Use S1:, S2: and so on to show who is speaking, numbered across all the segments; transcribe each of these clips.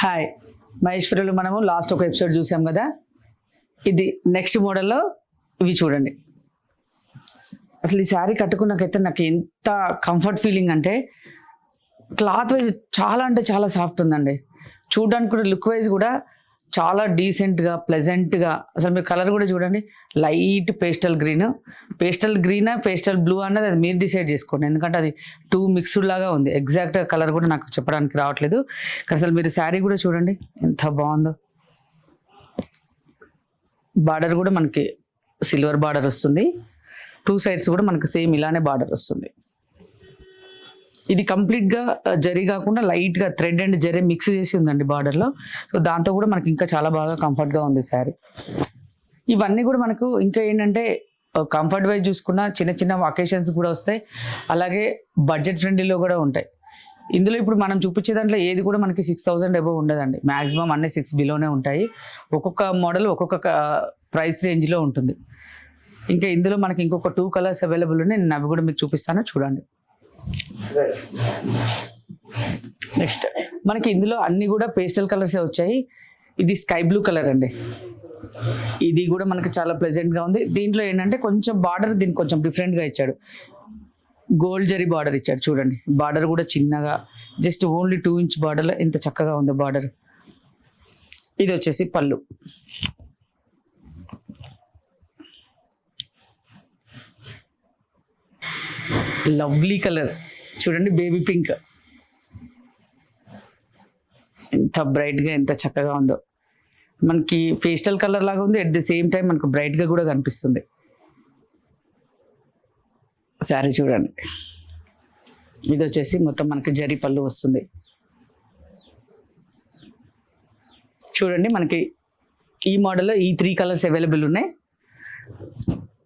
S1: Hi మహేశ్వరులు, మనము last ఒక episode చూసాం కదా. ఇది నెక్స్ట్ మోడల్లో ఇవి చూడండి. అసలు ఈ శారీ కట్టుకున్నాకైతే నాకు ఎంత కంఫర్ట్ ఫీలింగ్ అంటే, క్లాత్ వైజ్ చాలా అంటే చాలా సాఫ్ట్ ఉందండి. చూడడానికి కూడా లుక్ వైజ్ కూడా చాలా డీసెంట్గా ప్లెజెంట్గా. అసలు మీరు కలర్ కూడా చూడండి, light pastel green. Pastel blue అన్నది అది మీరు డిసైడ్ చేసుకోండి, ఎందుకంటే అది టూ మిక్స్డ్ లాగా ఉంది. ఎగ్జాక్ట్ కలర్ కూడా నాకు చెప్పడానికి రావట్లేదు. అసలు మీరు శారీ కూడా చూడండి ఎంత బాగుందో. బార్డర్ కూడా మనకి సిల్వర్ బార్డర్ వస్తుంది, టూ సైడ్స్ కూడా మనకి సేమ్ ఇలానే బార్డర్ వస్తుంది. ఇది కంప్లీట్గా జరీ కాకుండా లైట్గా థ్రెడ్ అండ్ జరీ మిక్స్ చేసి ఉందండి బార్డర్లో. సో దాంతో కూడా మనకి ఇంకా చాలా బాగా కంఫర్ట్గా ఉంది శారీ. ఇవన్నీ కూడా మనకు ఇంకా ఏంటంటే కంఫర్ట్ వైజ్ చూసుకున్న చిన్న చిన్న అకేషన్స్ కూడా వస్తాయి, అలాగే బడ్జెట్ ఫ్రెండ్లీలో కూడా ఉంటాయి. ఇందులో ఇప్పుడు మనం చూపించే దాంట్లో ఏది కూడా మనకి 6,000 అబోవ్ ఉండదండి. మ్యాక్సిమం అన్నీ 6 బిలోనే ఉంటాయి. ఒక్కొక్క మోడల్ ఒక్కొక్క ప్రైస్ రేంజ్లో ఉంటుంది. ఇంకా ఇందులో మనకి ఇంకొక 2 కలర్స్ అవైలబుల్ ఉన్నాయి, నేను అవి కూడా మీకు చూపిస్తాను చూడండి. నెక్స్ట్ మనకి ఇందులో అన్ని కూడా పేస్టల్ కలర్సే వచ్చాయి. ఇది స్కై బ్లూ కలర్ అండి. ఇది కూడా మనకి చాలా ప్లెజెంట్గా ఉంది. దీంట్లో ఏంటంటే కొంచెం బార్డర్ దీనికి కొంచెం డిఫరెంట్గా ఇచ్చాడు, గోల్డ్ జరీ బార్డర్ ఇచ్చాడు. చూడండి బార్డర్ కూడా చిన్నగా, జస్ట్ ఓన్లీ 2 ఇంచ్ బార్డర్లో ఎంత చక్కగా ఉంది బార్డర్. ఇది వచ్చేసి పళ్ళు. లవ్లీ కలర్ చూడండి, బేబీ పింక్. ఎంత బ్రైట్గా ఎంత చక్కగా ఉందో. మనకి పేస్టల్ కలర్ లాగా ఉంది, అట్ ది సేమ్ టైం మనకు బ్రైట్గా కూడా కనిపిస్తుంది. శారీ చూడండి, ఇది వచ్చేసి మొత్తం మనకి జరీ పళ్ళు వస్తుంది. చూడండి మనకి ఈ మోడల్లో ఈ 3 కలర్స్ అవైలబుల్ ఉన్నాయి.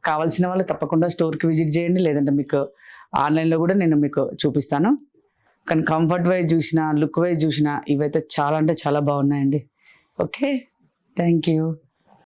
S1: కావాల్సిన వాళ్ళు తప్పకుండా స్టోర్కి విజిట్ చేయండి, లేదంటే మీకు ఆన్లైన్లో కూడా నేను మీకు చూపిస్తాను. కానీ కంఫర్ట్ వైజ్ చూసినా లుక్ వైజ్ చూసినా ఇవైతే చాలా అంటే చాలా బాగున్నాయండి. Okay, thank you.